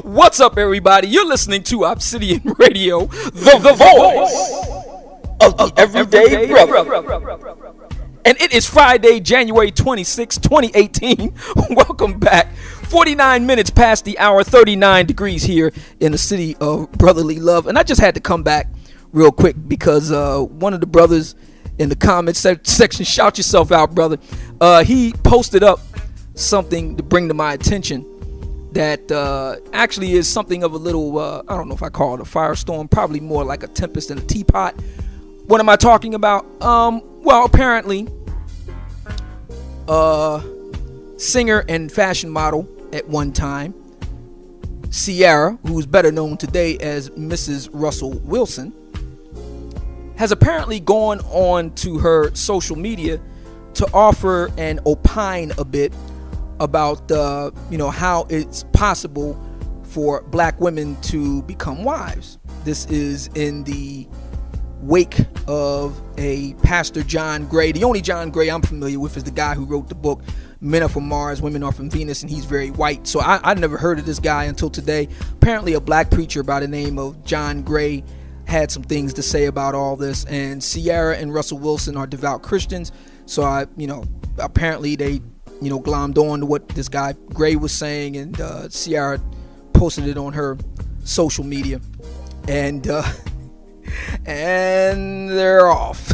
What's up, everybody? You're listening to Obsidian Radio, the voice of the everyday brother. And it is Friday, January 26, 2018. Welcome back. 49 minutes past the hour, 39 degrees here in the city of brotherly love. And I just had to come back real quick because one of the brothers in the comments section, shout yourself out, brother. He posted up something to bring to my attention that actually is something of a little, I don't know if I call it a firestorm, probably more like a tempest in a teapot. What am I talking about? Well, apparently, singer and fashion model at one time, Ciara, who's better known today as Mrs. Russell Wilson, has apparently gone on to her social media to offer and opine a bit about how it's possible for black women to become wives. This is in the wake of a Pastor John Gray. The only John Gray I'm familiar with is the guy who wrote the book Men Are From Mars, Women Are From Venus, and he's very white. So I never heard of this guy until today. Apparently a black preacher by the name of John Gray had some things to say about all this, and Ciara and Russell Wilson are devout Christians. So apparently they glommed on to what this guy Gray was saying, and Ciara posted it on her social media, and they're off.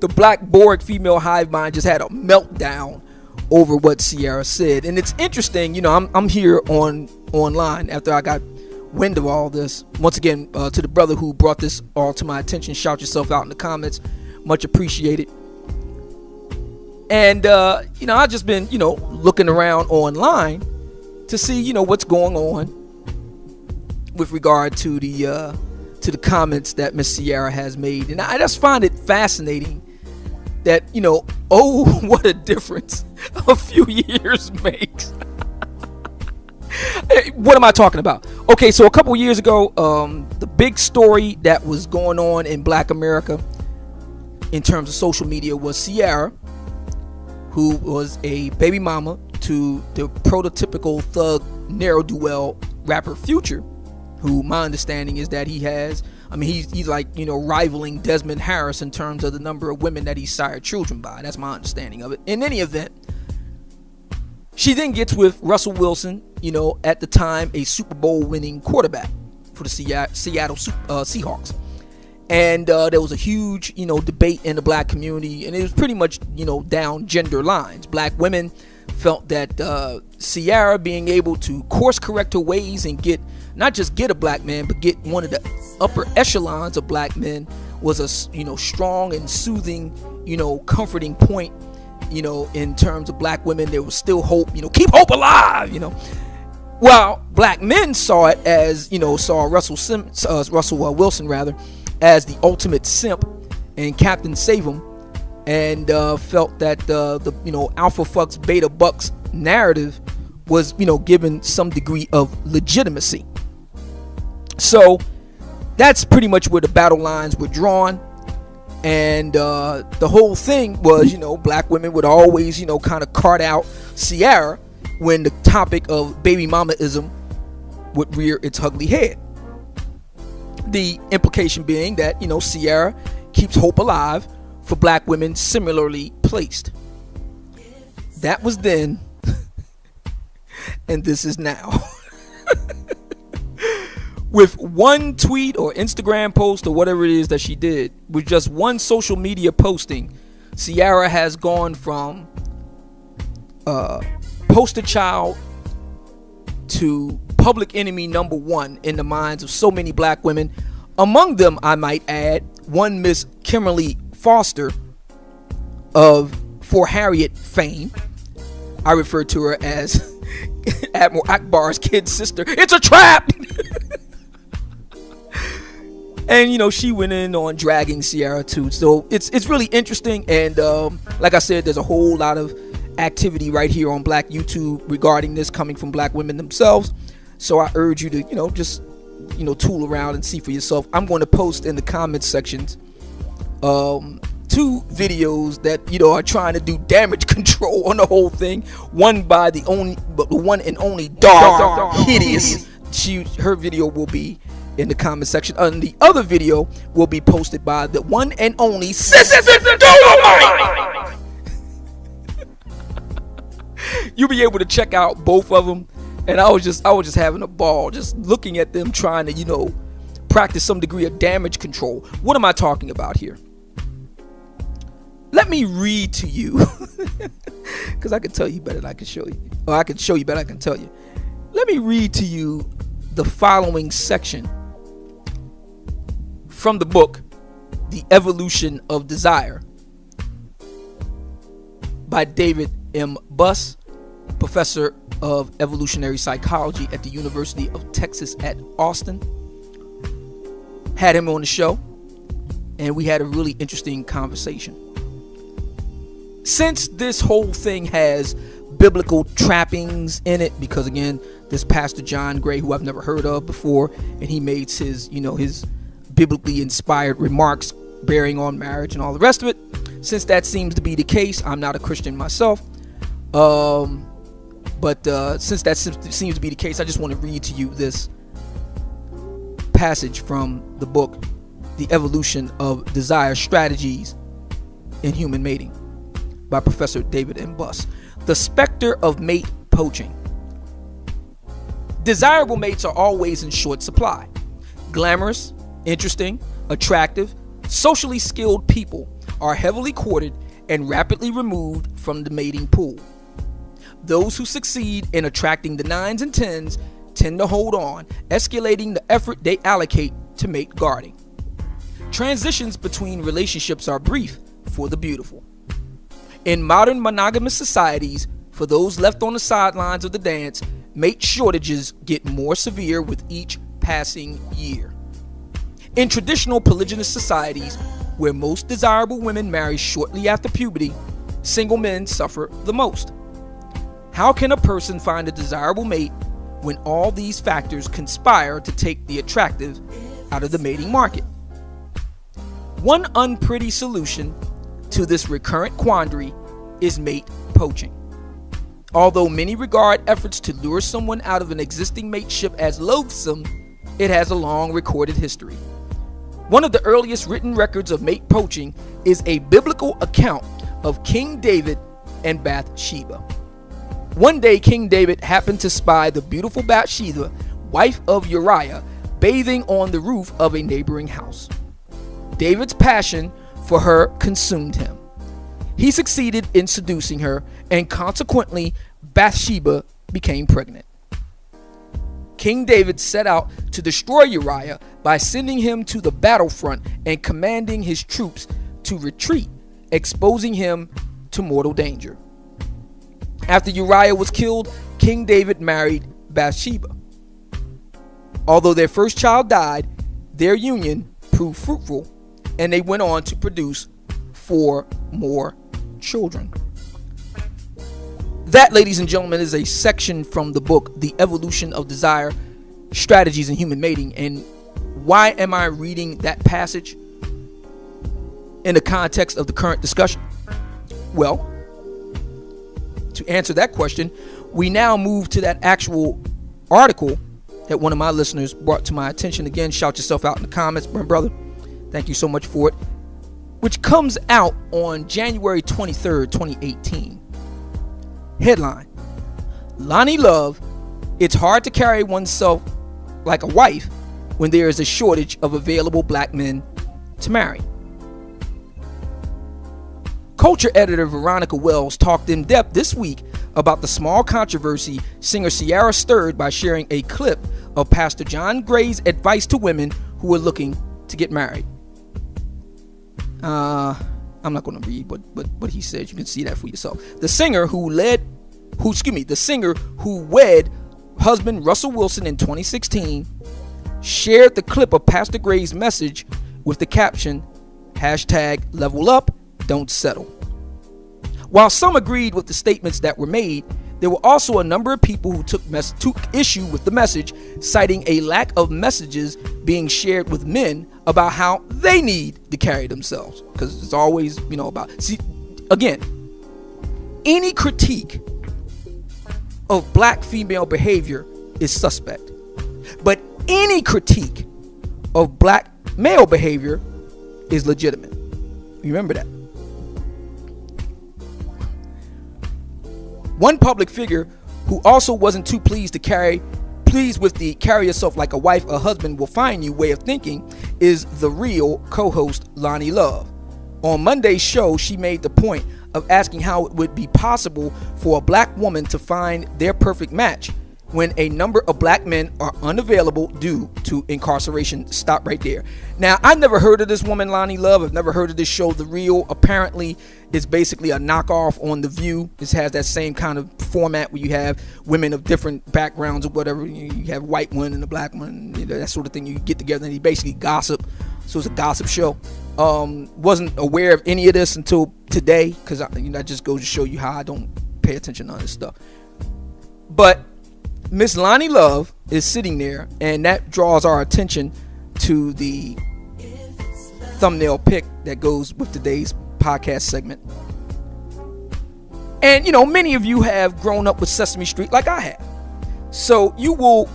The black Borg female Hivemind just had a meltdown over what Ciara said, and it's interesting. I'm here online after I got wind of all this. Once again, to the brother who brought this all to my attention, shout yourself out in the comments, much appreciated. And I've just been looking around online to see what's going on with regard to the comments that Miss Ciara has made, and I just find it fascinating that what a difference a few years makes. What am I talking about? Okay, so a couple years ago, the big story that was going on in Black America in terms of social media was Ciara, who was a baby mama to the prototypical thug ne'er-do-well rapper Future, who my understanding is that he's like rivaling Desmond Harris in terms of the number of women that he sired children by. That's my understanding of it. In any event, she then gets with Russell Wilson, at the time a Super Bowl winning quarterback for the Seattle Seahawks. And there was a huge, debate in the black community, and it was pretty much, down gender lines. Black women felt that Ciara being able to course correct her ways and not just get a black man, but get one of the upper echelons of black men was a, strong and soothing, comforting point, in terms of black women. There was still hope, keep hope alive, While black men saw it as, saw Russell Wilson rather, as the ultimate simp and Captain Save-'em, and felt that the alpha fucks beta bucks narrative was given some degree of legitimacy. So that's pretty much where the battle lines were drawn, and the whole thing was black women would always kind of cart out Ciara when the topic of baby mamaism would rear its ugly head. The implication being that Ciara keeps hope alive for black women similarly placed. That was then, and this is now. With one tweet or Instagram post or whatever it is that she did, with just one social media posting, Ciara has gone from poster child to public enemy number one in the minds of so many black women. Among them, I might add, one Miss Kimberly Foster of For Harriet fame. I refer to her as Admiral Akbar's kid sister. It's a trap! And she went in on dragging Ciara too. So it's really interesting, and like I said, there's a whole lot of activity right here on Black YouTube regarding this, coming from black women themselves. So I urge you to just tool around and see for yourself. I'm going to post in the comments sections two videos that are trying to do damage control on the whole thing. One by the one and only Dark Hideous. Her video will be in the comment section, and the other video will be posted by the one and only Sister Dolomite. You'll be able to check out both of them, and I was just having a ball just looking at them trying to practice some degree of damage control. What am I talking about here? Let me read to you, because I can tell you better than I can show you, or I can show you better than I can tell you. Let me read to you the following section from the book, The Evolution of Desire, by David M. Buss, professor of evolutionary psychology at the University of Texas at Austin. Had him on the show, and we had a really interesting conversation. Since this whole thing has biblical trappings in it, because again, this Pastor John Gray, who I've never heard of before, and he made his biblically inspired remarks bearing on marriage and all the rest of it. Since that seems to be the case, I'm not a Christian myself, but since that seems to be the case, I just want to read to you this passage from the book, The Evolution of Desire, Strategies in Human Mating, by Professor David M. Buss. The specter of mate poaching. Desirable mates are always in short supply. Glamorous, interesting, attractive, socially skilled people are heavily courted and rapidly removed from the mating pool. Those who succeed in attracting the 9s and 10s tend to hold on, escalating the effort they allocate to mate guarding. Transitions between relationships are brief for the beautiful. In modern monogamous societies, for those left on the sidelines of the dance, mate shortages get more severe with each passing year. In traditional polygynous societies, where most desirable women marry shortly after puberty, single men suffer the most. How can a person find a desirable mate when all these factors conspire to take the attractive out of the mating market? One unpretty solution to this recurrent quandary is mate poaching. Although many regard efforts to lure someone out of an existing mateship as loathsome, it has a long recorded history. One of the earliest written records of mate poaching is a biblical account of King David and Bathsheba. One day, King David happened to spy the beautiful Bathsheba, wife of Uriah, bathing on the roof of a neighboring house. David's passion for her consumed him. He succeeded in seducing her, and consequently, Bathsheba became pregnant. King David set out to destroy Uriah by sending him to the battlefront and commanding his troops to retreat, exposing him to mortal danger. After Uriah was killed, King David married Bathsheba. Although their first child died, their union proved fruitful, and they went on to produce 4 more children. That, ladies and gentlemen, is a section from the book, The Evolution of Desire, Strategies in Human Mating. And why am I reading that passage in the context of the current discussion? Well, to answer that question, we now move to that actual article that one of my listeners brought to my attention. Again, shout yourself out in the comments, brother. Thank you so much for it. Which comes out on January 23rd, 2018. Headline: Lonnie Love, it's hard to carry oneself like a wife when there is a shortage of available black men to marry. Culture editor Veronica Wells talked in depth this week about the small controversy singer Ciara stirred by sharing a clip of Pastor John Gray's advice to women who are looking to get married. I'm not going to read what he said. You can see that for yourself. The singer who wed husband Russell Wilson in 2016 shared the clip of Pastor Gray's message with the caption #LevelUp, don't settle. While some agreed with the statements that were made, There were also a number of people who took issue with the message, citing a lack of messages being shared with men about how they need to carry themselves. Because it's always, about... See, again, any critique of black female behavior is suspect. But any critique of black male behavior is legitimate. Remember that. One public figure who also wasn't too pleased with the carry yourself like a wife or husband will find you way of thinking is the Real co-host Lonnie Love. On Monday's show, she made the point of asking how it would be possible for a black woman to find their perfect match when a number of black men are unavailable due to incarceration. Stop right there. Now, I never heard of this woman, Lonnie Love. I've never heard of this show, The Real. Apparently, it's basically a knockoff on The View. This has that same kind of format where you have women of different backgrounds or whatever. You have a white one and a black one, that sort of thing. You get together and you basically gossip. So it's a gossip show. Wasn't aware of any of this until today, because I just goes to show you how I don't pay attention to this stuff. But Miss Lonnie Love is sitting there, and that draws our attention to the thumbnail pic that goes with today's podcast segment. And many of you have grown up with Sesame Street like I have, so you will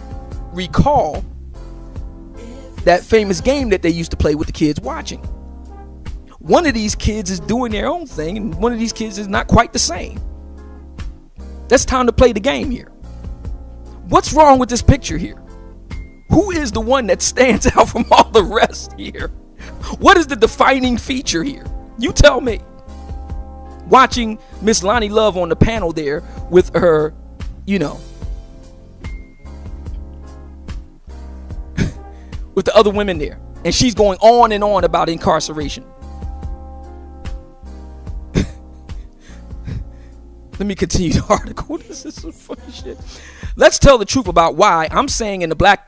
recall that famous game that they used to play with the kids watching. One of these kids is doing their own thing, and one of these kids is not quite the same. That's time to play the game here. What's wrong with this picture here? Who is the one that stands out from all the rest here? What is the defining feature here? You tell me. Watching Miss Lonnie Love on the panel there with her, with the other women there, and she's going on and on about incarceration. Let me continue the article. This is some funny shit. Let's tell the truth about why I'm saying in the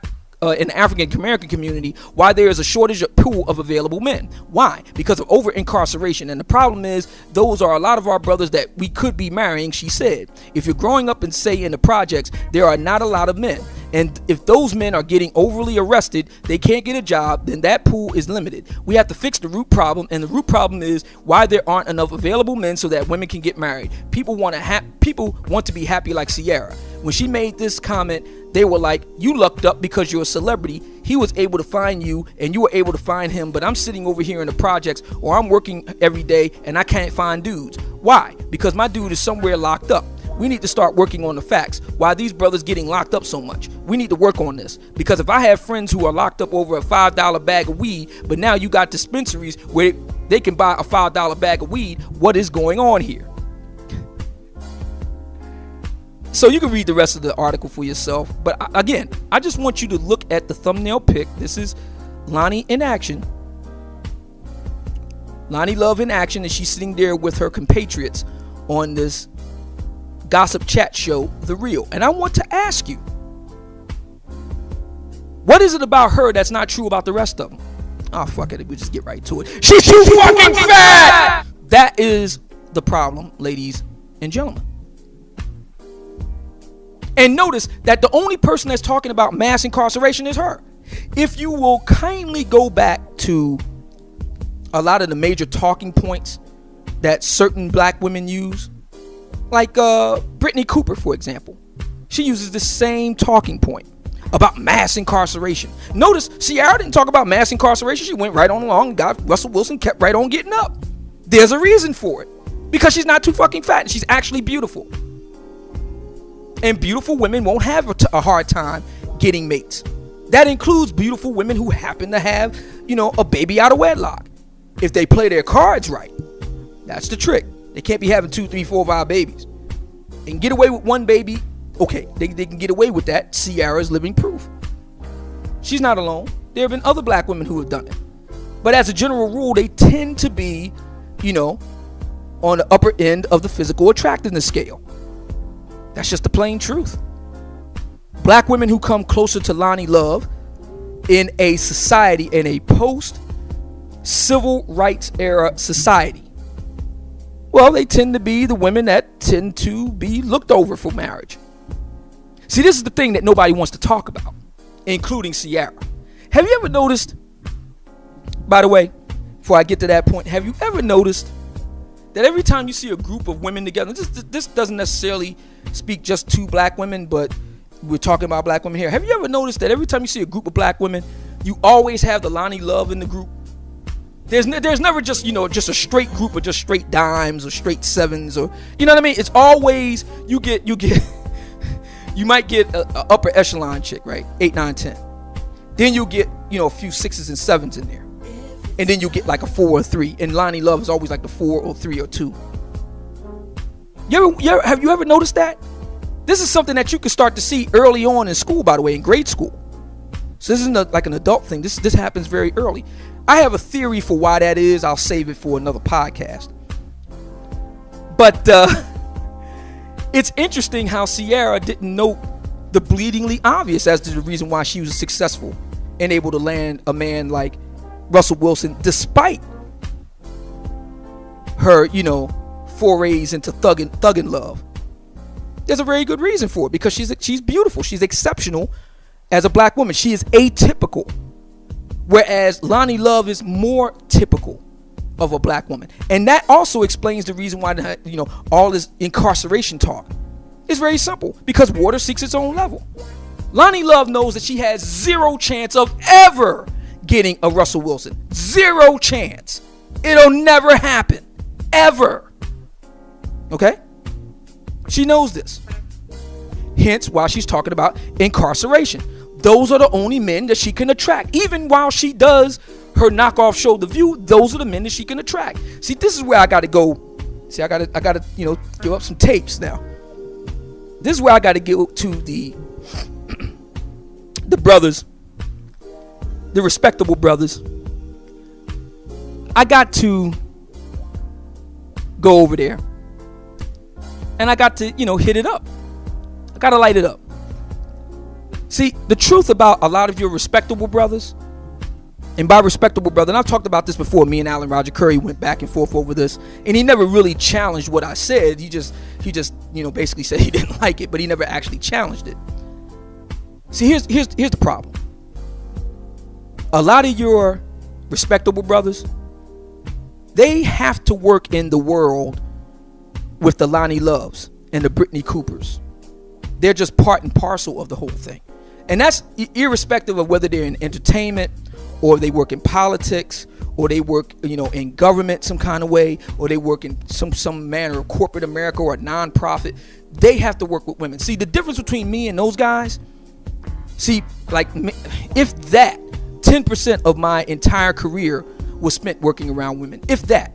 African American community, why there is a shortage of pool of available men. Why? Because of over incarceration. And the problem is, those are a lot of our brothers that we could be marrying, she said. If you're growing up and say in the projects, there are not a lot of men. And if those men are getting overly arrested, they can't get a job, then that pool is limited. We have to fix the root problem, and the root problem is why there aren't enough available men so that women can get married. People want to be happy like Ciara. When she made this comment, they were like, you lucked up because you're a celebrity. He was able to find you and you were able to find him, but I'm sitting over here in the projects, or I'm working every day and I can't find dudes. Why? Because my dude is somewhere locked up. We need to start working on the facts. Why these brothers getting locked up so much? We need to work on this. Because if I have friends who are locked up over a $5 bag of weed, but now you got dispensaries where they can buy a $5 bag of weed, what is going on here? So you can read the rest of the article for yourself. But again, I just want you to look at the thumbnail pic. This is Lonnie in action. Lonnie Love in action, and she's sitting there with her compatriots on this gossip chat show, The Real. And I want to ask you, what is it about her that's not true about the rest of them? Oh, fuck it. We'll just get right to it. She's too fucking fat! That is the problem, ladies and gentlemen. And notice that the only person that's talking about mass incarceration is her. If you will kindly go back to a lot of the major talking points that certain black women use, like Brittany Cooper, for example. She uses the same talking point about mass incarceration. Notice Ciara didn't talk about mass incarceration. She went right on along and got Russell Wilson kept right on getting up. There's a reason for it. Because she's not too fucking fat and she's actually beautiful. And beautiful women won't have a hard time getting mates. That includes beautiful women who happen to have, a baby out of wedlock. If they play their cards right. That's the trick. They can't be having 2, 3, 4, 5 babies. They can get away with one baby. Okay, they can get away with that. Ciara is living proof. She's not alone. There have been other black women who have done it. But as a general rule, they tend to be, on the upper end of the physical attractiveness scale. That's just the plain truth. Black women who come closer to Lonnie Love in a society, in a post-civil rights era society, Well, they tend to be the women that tend to be looked over for marriage. See, this is the thing that nobody wants to talk about, including Ciara. Have you ever noticed, by the way, before I get to that point, have you ever noticed that every time you see a group of women together, this doesn't necessarily speak just to black women, but we're talking about black women here. Have you ever noticed that every time you see a group of black women, you always have the Lonnie Love in the group? There's never just, just a straight group of just straight dimes or straight sevens, or, you know what I mean? It's always, you might get a upper echelon chick, right? 8, 9, 10. Then you'll get, a few 6s and 7s in there. And then you get like a 4 or 3. And Lonnie Love is always like the 4 or 3 or 2. Have you ever noticed that? This is something that you can start to see early on in school, by the way, in grade school. So this isn't like an adult thing. This happens very early. I have a theory for why that is. I'll save it for another podcast. But it's interesting how Ciara didn't note the bleedingly obvious as to the reason why she was successful and able to land a man like Russell Wilson, despite her, forays into thuggin' love. There's a very good reason for it, because she's beautiful. She's exceptional as a black woman. She is atypical, whereas Lonnie Love is more typical of a black woman. And that also explains the reason why, all this incarceration talk. It's very simple, because water seeks its own level. Lonnie Love knows that she has zero chance of ever getting a Russell Wilson. Zero chance. It'll never happen. Ever. Okay? She knows this. Hence why she's talking about incarceration. Those are the only men that she can attract. Even while she does her knockoff show The View, those are the men that she can attract. See, this is where I got to go. See, I got to, give up some tapes now. This is where I got to get to the brothers, the respectable brothers. I got to go over there and I got to, hit it up. I got to light it up. See, the truth about a lot of your respectable brothers, and by respectable brother, and I've talked about this before, me and Alan Roger Curry went back and forth over this, and he never really challenged what I said. He just basically said he didn't like it, but he never actually challenged it. See, here's the problem. A lot of your respectable brothers, they have to work in the world with the Lonnie Loves and the Brittany Coopers. They're just part and parcel of the whole thing. And that's irrespective of whether they're in entertainment, or they work in politics, or they work, in government some kind of way, or they work in some manner of corporate America or a non-profit. They have to work with women. See, the difference between me and those guys, like, if that, 10% of my entire career was spent working around women. If that.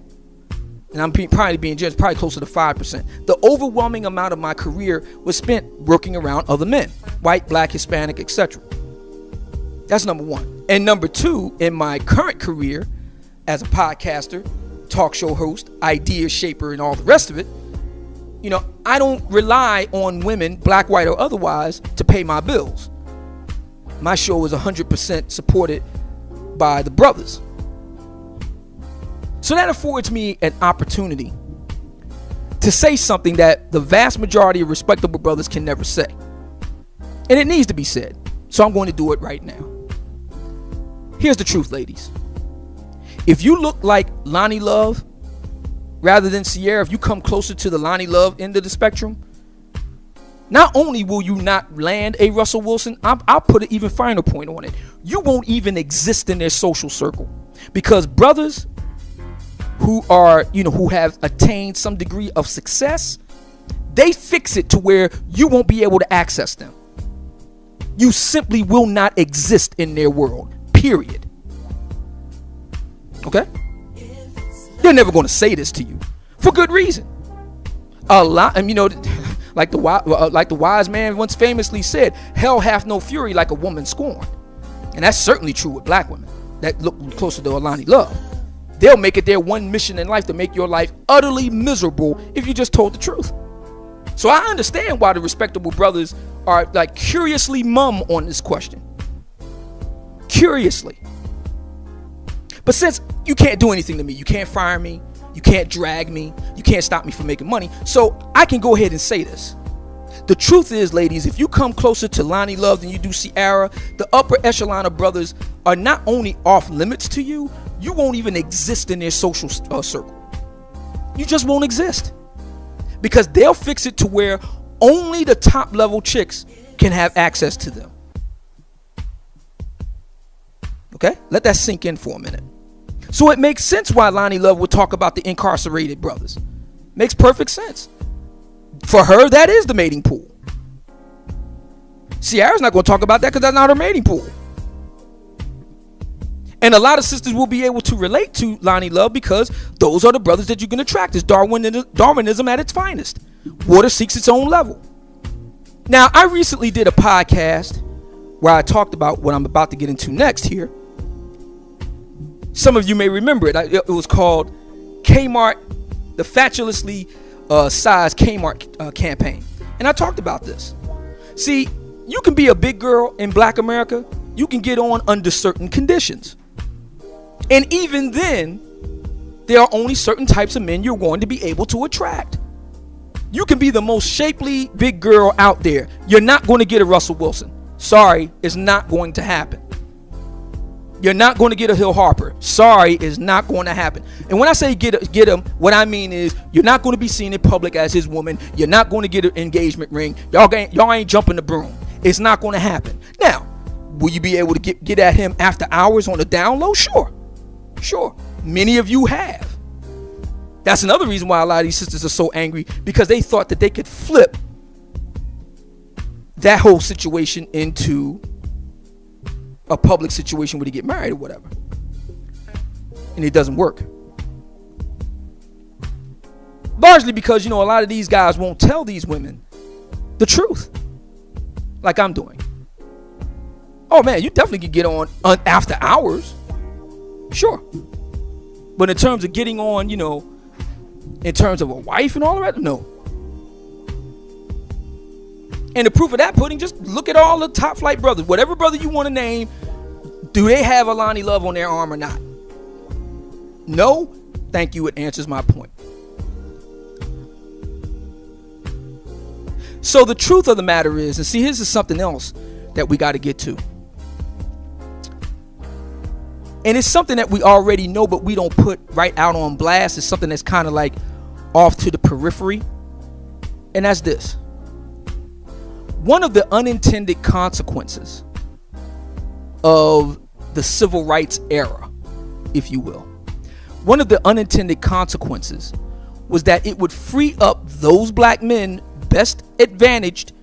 And I'm probably being generous, probably closer to 5%. The overwhelming amount of my career was spent working around other men. White, black, Hispanic, etc. That's number one. And number two, in my current career as a podcaster, talk show host, idea shaper, and all the rest of it, I don't rely on women, black, white, or otherwise, to pay my bills. My show is 100% supported by the brothers. So that affords me an opportunity to say something that the vast majority of respectable brothers can never say. And it needs to be said. So I'm going to do it right now. Here's the truth, ladies. If you look like Lonnie Love rather than Ciara, if you come closer to the Lonnie Love end of the spectrum, not only will you not land a Russell Wilson, I'll put an even finer point on it. You won't even exist in their social circle, because brothers who are, who have attained some degree of success, they fix it to where you won't be able to access them. You simply will not exist in their world, period. Okay? They're never going to say this to you for good reason. A lot, and like the wise man once famously said, hell hath no fury like a woman scorned. And that's certainly true with black women that look closer to Lonnie Love. They'll make it their one mission in life to make your life utterly miserable if you just told the truth. So I understand why the respectable brothers are like curiously mum on this question. Curiously. But since you can't do anything to me, you can't fire me, You can't drag me. You can't stop me from making money. So I can go ahead and say this. The truth is, ladies, if you come closer to Lonnie Love than you do Ciara, the upper echelon of brothers are not only off limits to you, you won't even exist in their social circle. You just won't exist. Because they'll fix it to where only the top level chicks can have access to them. Okay? Let that sink in for a minute. So it makes sense why Lonnie Love would talk about the incarcerated brothers. Makes perfect sense. For her, that is the mating pool. Ciara's not going to talk about that because that's not her mating pool. And a lot of sisters will be able to relate to Lonnie Love because those are the brothers that you can attract. It's Darwinism at its finest. Water seeks its own level. Now, I recently did a podcast where I talked about what I'm about to get into next here. Some of you may remember it. It was called Kmart, the fatuously sized Kmart campaign. And I talked about this. See, you can be a big girl in Black America. You can get on under certain conditions. And even then, there are only certain types of men you're going to be able to attract. You can be the most shapely big girl out there. You're not going to get a Russell Wilson. Sorry, it's not going to happen. You're not going to get a Hill Harper. Sorry, it's not going to happen. And when I say get him, what I mean is you're not going to be seen in public as his woman. You're not going to get an engagement ring. Y'all ain't jumping the broom. It's not going to happen. Now, will you be able to get at him after hours on the down low? Sure. Many of you have. That's another reason why a lot of these sisters are so angry, because they thought that they could flip that whole situation into a public situation where they get married or whatever. And it doesn't work. Largely because, a lot of these guys won't tell these women the truth. Like I'm doing. Oh man, you definitely could get on after hours. Sure. But in terms of getting on, in terms of a wife and all of that, no. And the proof of that pudding, just look at all the top flight brothers. Whatever brother you want to name, do they have a Lonnie Love on their arm or not? No? Thank you. It answers my point. So the truth of the matter is, and see, here's something else that we got to get to. And it's something that we already know, but we don't put right out on blast. It's something that's kind of like off to the periphery. And that's this. One of the unintended consequences of the civil rights era, if you will, one of the unintended consequences was that it would free up those black men best advantaged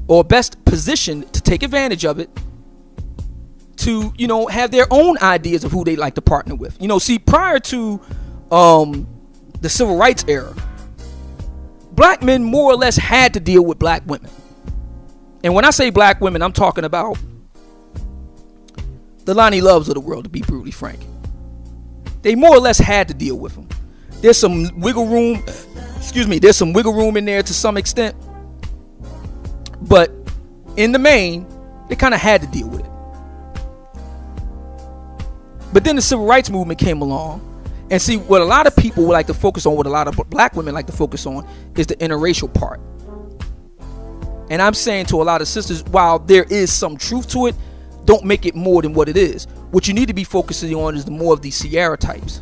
or best positioned to take advantage of it to, have their own ideas of who they like to partner with. See, prior to the civil rights era, black men more or less had to deal with black women. And when I say black women, I'm talking about the Lonnie Loves of the world, to be brutally frank. They more or less had to deal with them. There's some wiggle room, there's some wiggle room in there to some extent. But in the main, they kind of had to deal with it. But then the civil rights movement came along. And see, what a lot of people would like to focus on, what a lot of black women like to focus on, is the interracial part. And I'm saying to a lot of sisters, while there is some truth to it, don't make it more than what it is. What you need to be focusing on is the more of these Ciara types.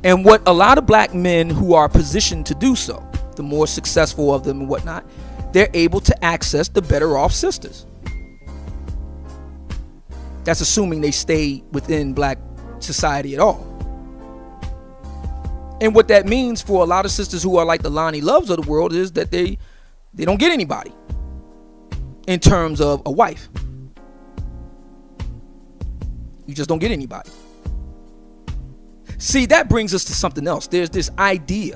And what a lot of black men who are positioned to do so, the more successful of them and whatnot, they're able to access the better off sisters. That's assuming they stay within black society at all. And what that means for a lot of sisters who are like the Lonnie Loves of the world is that they don't get anybody in terms of a wife. You just don't get anybody. See, that brings us to something else. There's this idea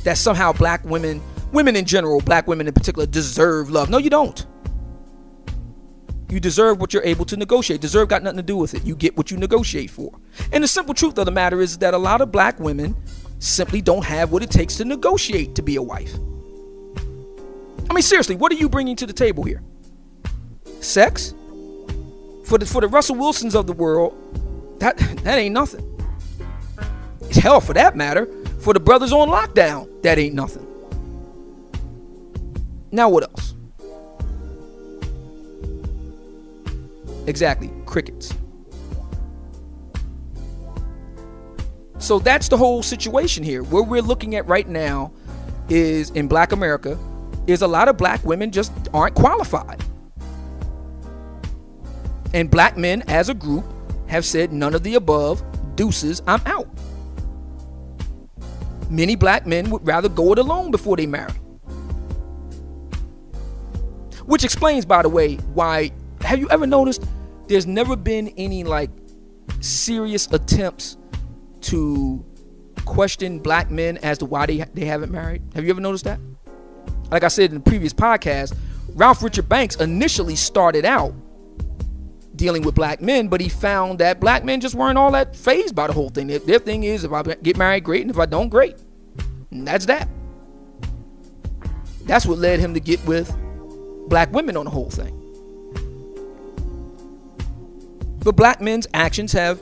that somehow black women in general, black women in particular, deserve love. No, you don't. You deserve what you're able to negotiate. Deserve got nothing to do with it. You get what you negotiate for. And the simple truth of the matter is that a lot of black women simply don't have what it takes to negotiate to be a wife. I mean, seriously, what are you bringing to the table here? Sex? For the Russell Wilsons of the world, that ain't nothing. Hell, for that matter, for the brothers on lockdown, that ain't nothing. Now what else? Exactly, crickets. So that's the whole situation here. What we're looking at right now is, in Black America, is a lot of black women just aren't qualified. And black men as a group have said none of the above, deuces, I'm out. Many black men would rather go it alone before they marry. Which explains, by the way, why, have you ever noticed there's never been any like serious attempts to question black men as to why they haven't married? Have you ever noticed that? Like I said in the previous podcast, Ralph Richard Banks initially started out dealing with black men, but he found that black men just weren't all that fazed by the whole thing. Their thing is, if I get married, great, and if I don't, great. And that's that. That's what led him to get with black women on the whole thing. But black men's actions have,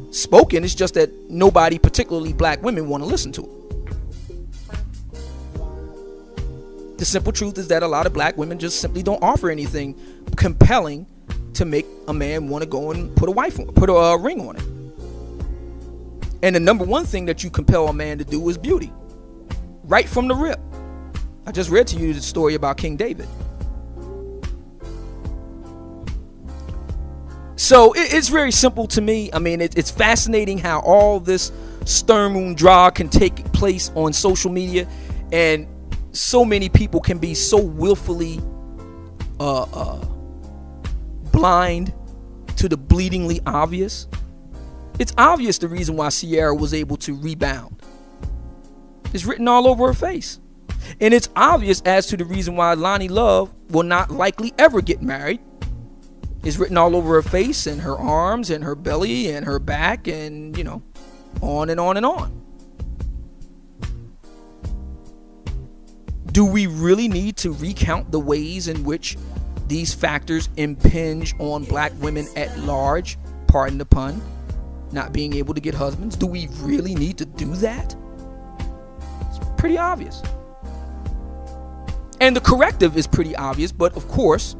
spoken. It's just that nobody, particularly black women, want to listen to it. The simple truth is that a lot of black women just simply don't offer anything compelling to make a man want to go and put a ring on it. And the number one thing that you compel a man to do is beauty. Right from the rip. I just read to you the story about King David. So it's very simple to me. I mean, it's fascinating how all this Sturm can take place on social media, and so many people can be so willfully blind to the bleedingly obvious. It's obvious the reason why Ciara was able to rebound. It's written all over her face. And it's obvious as to the reason why Lonnie Love will not likely ever get married. It's written all over her face and her arms and her belly and her back and, on and on and on. Do we really need to recount the ways in which these factors impinge on black women at large? Pardon the pun. Not being able to get husbands. Do we really need to do that? It's pretty obvious. And the corrective is pretty obvious, but of course,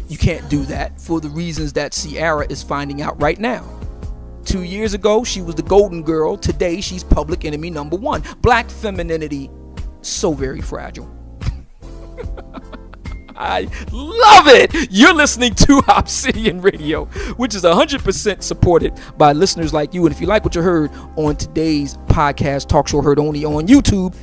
you can't do that for the reasons that Ciara is finding out right now. 2 years ago, she was the golden girl. Today, she's public enemy number one. Black femininity, so very fragile. I love it. You're listening to Obsidian Radio, which is 100% supported by listeners like you. And if you like what you heard on today's podcast, talk show heard only on YouTube,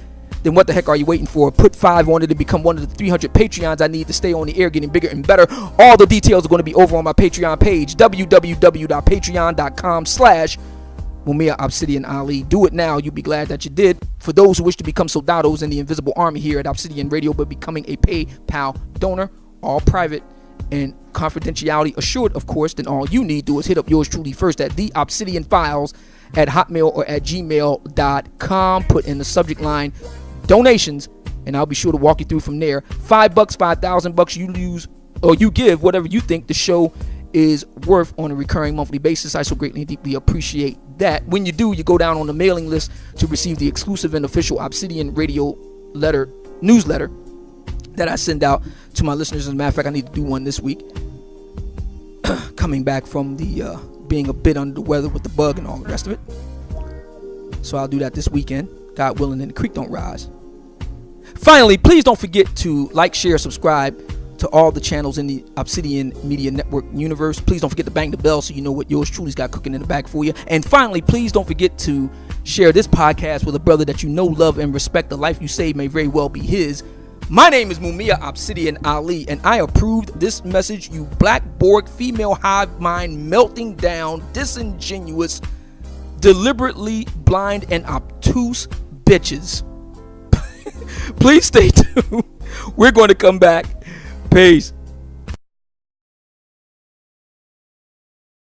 then what the heck are you waiting for? Put 5 on it to become one of the 300 Patreons I need to stay on the air, getting bigger and better. All the details are going to be over on my Patreon page, www.patreon.com/Mumia Obsidian Ali. Do it now. You'll be glad that you did. For those who wish to become soldados in the invisible army here at Obsidian Radio, but becoming a PayPal donor, all private and confidentiality assured, of course, then all you need to do is hit up yours truly first at theobsidianfiles@hotmail or at gmail.com. Put in the subject line donations, and I'll be sure to walk you through from there. $5, $5,000 you lose, or you give whatever you think the show is worth on a recurring monthly basis. I so greatly and deeply appreciate that. When you do, you go down on the mailing list to receive the exclusive and official Obsidian Radio newsletter that I send out to my listeners. As a matter of fact, I need to do one this week. Coming back from the being a bit under the weather with the bug and all the rest of it. So I'll do that this weekend, God willing, and the creek don't rise. Finally, please don't forget to like, share, subscribe to all the channels in the Obsidian Media Network universe. Please don't forget to bang the bell so you know what yours truly's got cooking in the back for you. And finally, please don't forget to share this podcast with a brother that you know, love, and respect. The life you save may very well be his. My name is Mumia Obsidian Ali, and I approved this message, you black Borg female hive mind melting down, disingenuous, deliberately blind and obtuse bitches. Please stay tuned. We're going to come back. Peace.